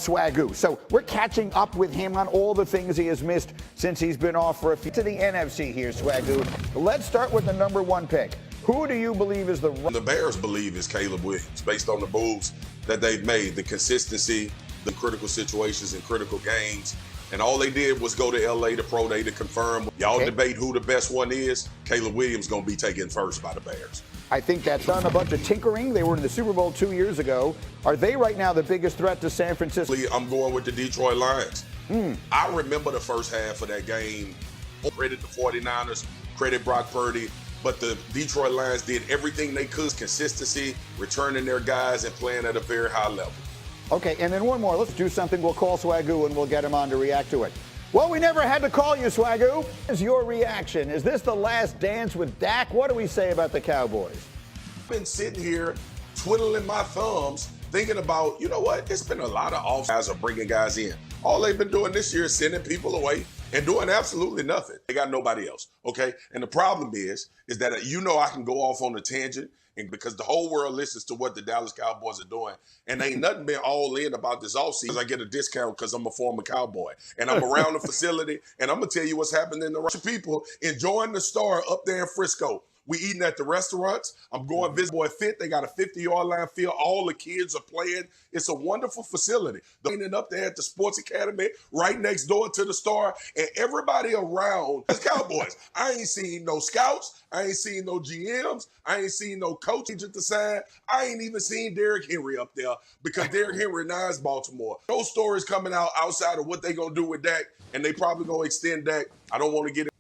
Swagoo. So we're catching up with him on all the things he has missed since he's been off for a few. To the NFC here, Swagoo. Let's start with the number one pick. Who do you believe is the Bears believe is Caleb Williams, based on the moves that they've made, the consistency, the critical situations and critical games. And all they did was go to LA to pro day to confirm. Y'all debate who the best one is. Caleb Williams going to be taken first by the Bears. I think that's done a bunch of tinkering. They were in the Super Bowl 2 years ago. Are they right now the biggest threat to San Francisco? I'm going with the Detroit Lions. I remember the first half of that game. Credit the 49ers, credit Brock Purdy. But the Detroit Lions did everything they could. Consistency, returning their guys, and playing at a very high level. Okay, and then one more. Let's do something. We'll call Swagoo and we'll get him on to react to it. Well, we never had to call you, Swagoo. What is your reaction? Is this the last dance with Dak? What do we say about the Cowboys? I've been sitting here twiddling my thumbs, thinking about, you know what? It's been a lot of off guys are bringing guys in. All they've been doing this year is sending people away and doing absolutely nothing. They got nobody else, okay? And the problem is that I can go off on a tangent, and because the whole world listens to what the Dallas Cowboys are doing, and ain't nothing been all in about this offseason. I get a discount because I'm a former Cowboy, and I'm around the facility, and I'm going to tell you what's happening in the Russian people enjoying the Star up there in Frisco. We eating at the restaurants. I'm going visit Boy Fit. They got a 50-yard line field. All the kids are playing. It's a wonderful facility. They're up there at the Sports Academy, right next door to the Star, and everybody around is Cowboys. I ain't seen no scouts. I ain't seen no GMs. I ain't seen no coaches at the side. I ain't even seen Derrick Henry up there because Derrick Henry now is Baltimore. No stories coming out outside of what they gonna do with Dak, and they probably gonna extend Dak. I don't want to get it.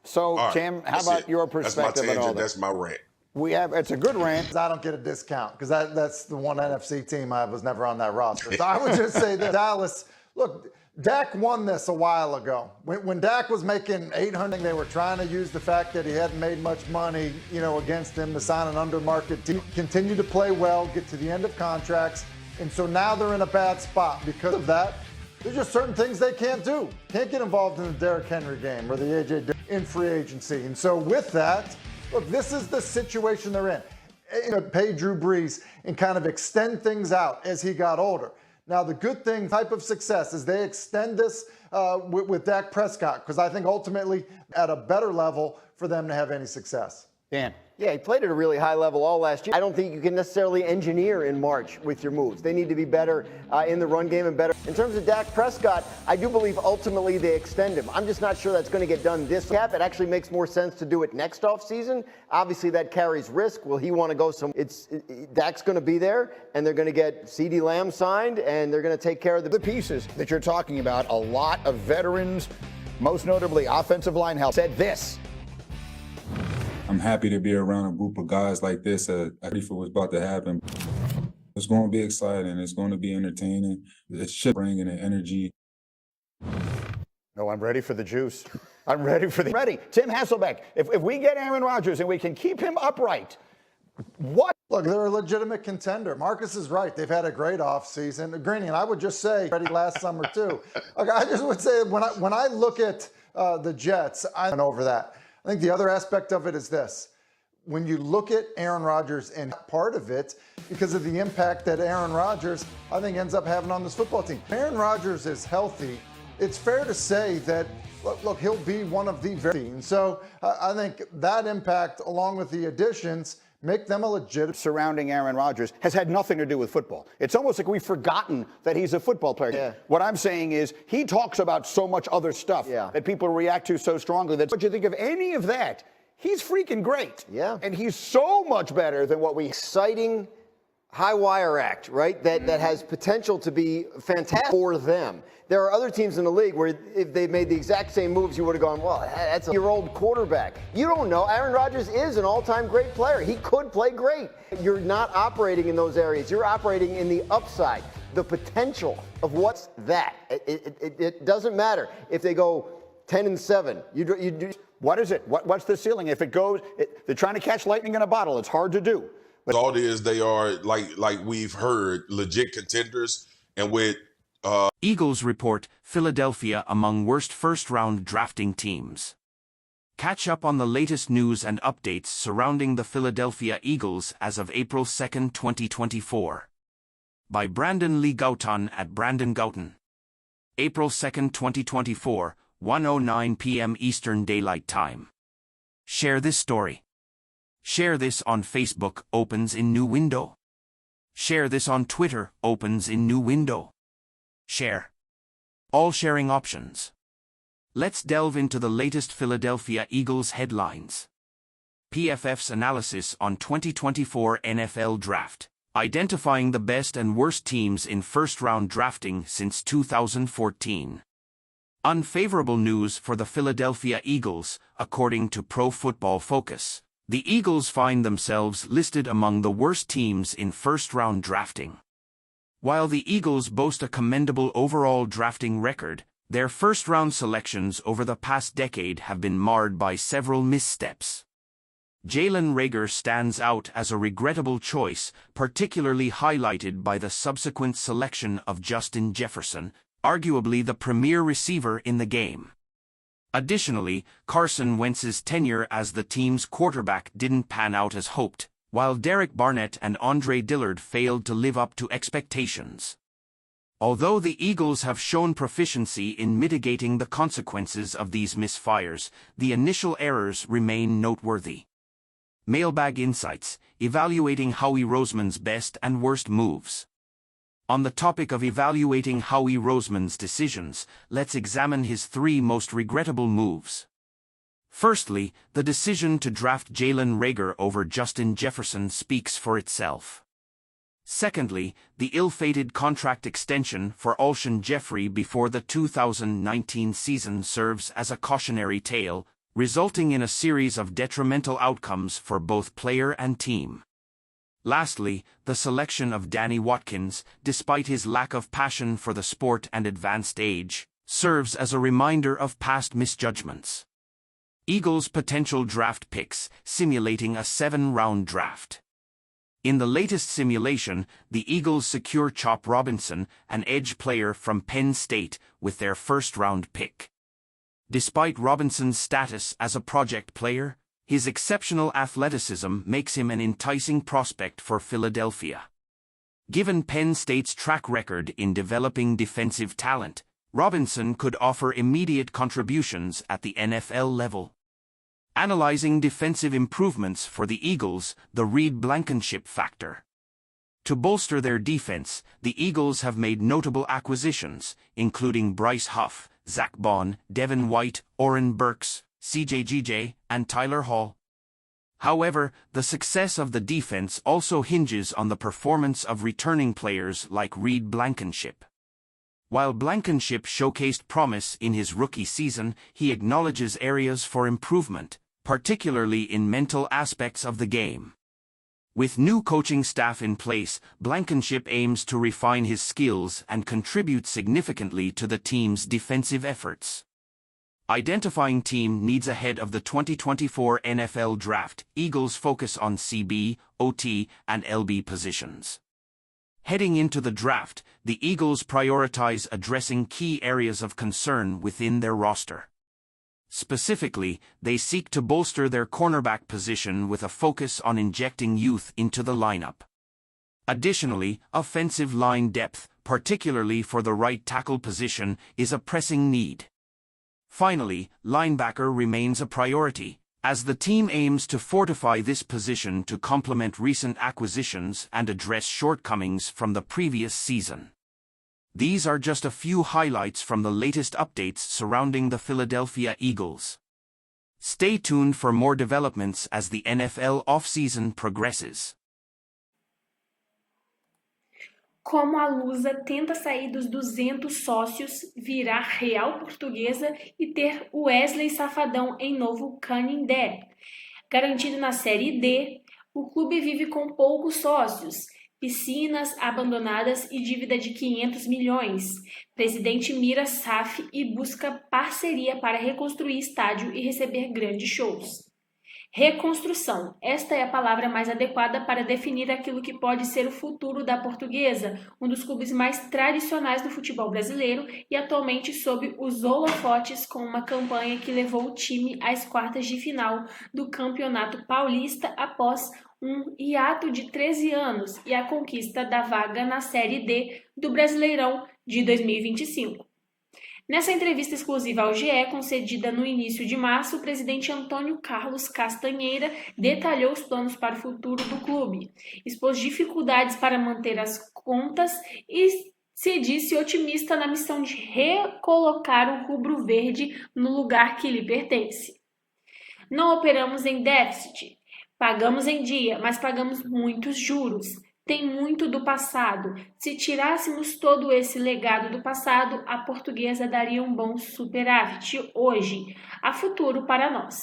So, right, Tim, how about your perspective on all this? That's my rant. It's a good rant. I don't get a discount because that's the one NFC team I was never on that roster. So I would just say that Dallas, look, Dak won this a while ago. When Dak was making $800, they were trying to use the fact that he hadn't made much money, against him to sign an undermarket team, continue to play well, get to the end of contracts. And so now they're in a bad spot because of that. There's just certain things they can't do. Can't get involved in the Derrick Henry game or the A.J. in free agency. And so with that, look, this is the situation they're in. Pay Drew Brees and kind of extend things out as he got older. Now, the good thing, type of success, is they extend this with Dak Prescott, because I think ultimately at a better level for them to have any success. Dan. Yeah, he played at a really high level all last year. I don't think you can necessarily engineer in March with your moves. They need to be better in the run game and better. In terms of Dak Prescott, I do believe ultimately they extend him. I'm just not sure that's going to get done this cap. It actually makes more sense to do it next offseason. Obviously, that carries risk. Will he want to go somewhere? Dak's going to be there, and they're going to get CeeDee Lamb signed, and they're going to take care of the pieces that you're talking about. A lot of veterans, most notably offensive line help, said this. I'm happy to be around a group of guys like this. Ready for what's about to happen. It's going to be exciting. It's going to be entertaining. It should bring in the energy. No, I'm ready for the juice. I'm ready for the ready. Tim Hasselbeck, if we get Aaron Rodgers and we can keep him upright, what? Look, they're a legitimate contender. Marcus is right. They've had a great offseason. Greeny, and I would just say, ready last summer too. Look, I just would say when I look at the Jets, I'm over that. I think the other aspect of it is this. When you look at Aaron Rodgers and part of it, because of the impact that Aaron Rodgers, I think, ends up having on this football team. Aaron Rodgers is healthy. It's fair to say that, look, he'll be one of the very teams. So I think that impact, along with the additions, make them a legitimate. Surrounding Aaron Rodgers has had nothing to do with football. It's almost like we've forgotten that he's a football player. Yeah. What I'm saying is he talks about so much other stuff that people react to so strongly that what you think of any of that, he's freaking great. Yeah. And he's so much better than what we. Exciting high wire act, right? That has potential to be fantastic for them. There are other teams in the league where if they made the exact same moves, you would have gone, well, that's a year-old quarterback. You don't know. Aaron Rodgers is an all-time great player. He could play great. You're not operating in those areas. You're operating in the upside, the potential of what's that. It doesn't matter if they go 10-7. You do. What is it? What's the ceiling? If it goes, they're trying to catch lightning in a bottle. It's hard to do. But all it is, they are, like we've heard, legit contenders. And with Eagles report Philadelphia among worst first-round drafting teams. Catch up on the latest news and updates surrounding the Philadelphia Eagles as of April 2, 2024. by Brandon Lee Gauton at Brandon Gauton. April 2, 2024, 1:09 p.m. Eastern Daylight Time. Share this story. Share this on Facebook, opens in new window. Share this on Twitter, opens in new window. Share. All sharing options. Let's delve into the latest Philadelphia Eagles headlines. PFF's analysis on 2024 NFL Draft, identifying the best and worst teams in first-round drafting since 2014. Unfavorable news for the Philadelphia Eagles, according to Pro Football Focus. The Eagles find themselves listed among the worst teams in first-round drafting. While the Eagles boast a commendable overall drafting record, their first-round selections over the past decade have been marred by several missteps. Jalen Reagor stands out as a regrettable choice, particularly highlighted by the subsequent selection of Justin Jefferson, arguably the premier receiver in the game. Additionally, Carson Wentz's tenure as the team's quarterback didn't pan out as hoped, while Derek Barnett and Andre Dillard failed to live up to expectations. Although the Eagles have shown proficiency in mitigating the consequences of these misfires, the initial errors remain noteworthy. Mailbag Insights, evaluating Howie Roseman's best and worst moves. On the topic of evaluating Howie Roseman's decisions, let's examine his 3 most regrettable moves. Firstly, the decision to draft Jalen Reagor over Justin Jefferson speaks for itself. Secondly, the ill-fated contract extension for Alshon Jeffrey before the 2019 season serves as a cautionary tale, resulting in a series of detrimental outcomes for both player and team. Lastly, the selection of Danny Watkins, despite his lack of passion for the sport and advanced age, serves as a reminder of past misjudgments. Eagles' potential draft picks, simulating a 7-round draft. In the latest simulation, the Eagles secure Chop Robinson, an edge player from Penn State, with their first-round pick. Despite Robinson's status as a project player, his exceptional athleticism makes him an enticing prospect for Philadelphia. Given Penn State's track record in developing defensive talent, Robinson could offer immediate contributions at the NFL level. Analyzing defensive improvements for the Eagles, the Reed Blankenship factor. To bolster their defense, the Eagles have made notable acquisitions, including Bryce Huff, Zach Bond, Devin White, Oren Burks, CJ and Tyler Hall. However, the success of the defense also hinges on the performance of returning players like Reed Blankenship. While Blankenship showcased promise in his rookie season, he acknowledges areas for improvement, particularly in mental aspects of the game. With new coaching staff in place, Blankenship aims to refine his skills and contribute significantly to the team's defensive efforts. Identifying team needs ahead of the 2024 NFL Draft, Eagles focus on CB, OT, and LB positions. Heading into the draft, the Eagles prioritize addressing key areas of concern within their roster. Specifically, they seek to bolster their cornerback position with a focus on injecting youth into the lineup. Additionally, offensive line depth, particularly for the right tackle position, is a pressing need. Finally, linebacker remains a priority, as the team aims to fortify this position to complement recent acquisitions and address shortcomings from the previous season. These are just a few highlights from the latest updates surrounding the Philadelphia Eagles. Stay tuned for more developments as the NFL offseason progresses. Como a Lusa tenta sair dos 200 sócios, virar Real Portuguesa e ter Wesley Safadão em novo Canindé. Garantido na Série D, o clube vive com poucos sócios, piscinas abandonadas e dívida de 500 milhões. Presidente mira SAF e busca parceria para reconstruir estádio e receber grandes shows. Reconstrução. Esta é a palavra mais adequada para definir aquilo que pode ser o futuro da Portuguesa, um dos clubes mais tradicionais do futebol brasileiro e atualmente sob os holofotes com uma campanha que levou o time às quartas de final do Campeonato Paulista após um hiato de 13 anos e a conquista da vaga na Série D do Brasileirão de 2025. Nessa entrevista exclusiva ao GE, concedida no início de março, o presidente Antônio Carlos Castanheira detalhou os planos para o futuro do clube, expôs dificuldades para manter as contas e se disse otimista na missão de recolocar o rubro-verde no lugar que lhe pertence. Não operamos em déficit, pagamos em dia, mas pagamos muitos juros. Tem muito do passado. Se tirássemos todo esse legado do passado, a Portuguesa daria um bom superávit hoje. Há futuro para nós.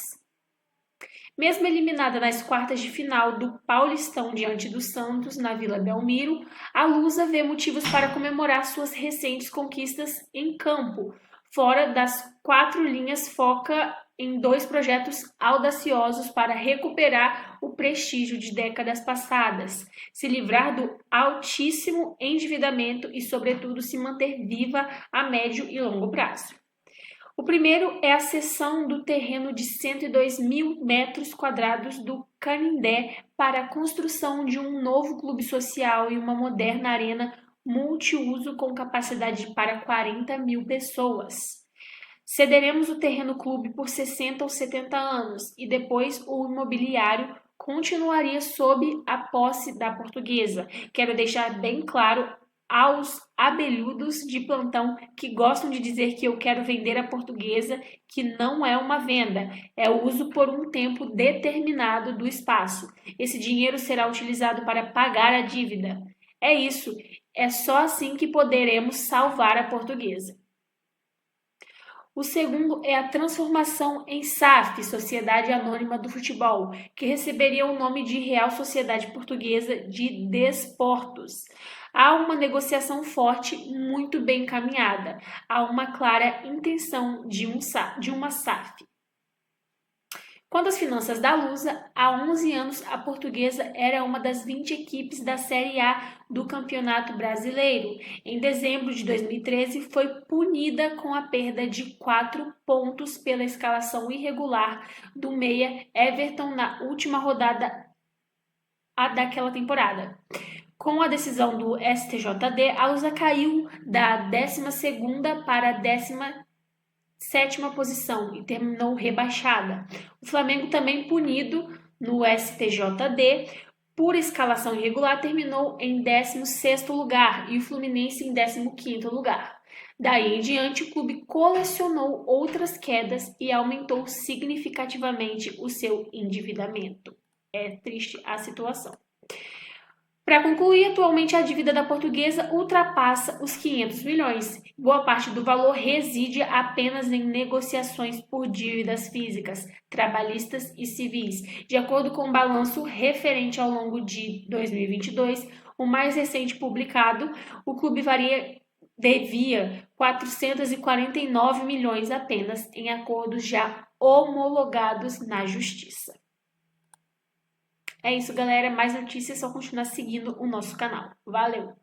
Mesmo eliminada nas quartas de final do Paulistão diante do Santos, na Vila Belmiro, a Lusa vê motivos para comemorar suas recentes conquistas em campo. Fora das 4 linhas, foca em 2 projetos audaciosos para recuperar o prestígio de décadas passadas, se livrar do altíssimo endividamento e, sobretudo, se manter viva a médio e longo prazo. O primeiro é a cessão do terreno de 102 mil metros quadrados do Canindé para a construção de um novo clube social e uma moderna arena multiuso com capacidade para 40 mil pessoas. Cederemos o terreno clube por 60 ou 70 anos e depois o imobiliário continuaria sob a posse da Portuguesa. Quero deixar bem claro aos abelhudos de plantão que gostam de dizer que eu quero vender a Portuguesa, que não é uma venda, é o uso por um tempo determinado do espaço. Esse dinheiro será utilizado para pagar a dívida. É isso, é só assim que poderemos salvar a Portuguesa. O segundo é a transformação em SAF, Sociedade Anônima do Futebol, que receberia o nome de Real Sociedade Portuguesa de Desportos. Há uma negociação forte, muito bem encaminhada. Há uma clara intenção de uma SAF. Quanto às finanças da Lusa, há 11 anos a Portuguesa era uma das 20 equipes da Série A do Campeonato Brasileiro. Em dezembro de 2013, foi punida com a perda de 4 pontos pela escalação irregular do meia Everton na última rodada daquela temporada. Com a decisão do STJD, a Lusa caiu da 12ª para a 17ª posição e terminou rebaixada. O Flamengo, também punido no STJD por escalação irregular, terminou em 16º lugar e o Fluminense em 15º lugar. Daí em diante, o clube colecionou outras quedas e aumentou significativamente o seu endividamento. É triste a situação. Para concluir, atualmente a dívida da Portuguesa ultrapassa os 500 milhões. Boa parte do valor reside apenas em negociações por dívidas físicas, trabalhistas e civis. De acordo com o balanço referente ao longo de 2022, o mais recente publicado, o clube devia 449 milhões apenas em acordos já homologados na Justiça. É isso, galera. Mais notícias, é só continuar seguindo o nosso canal. Valeu!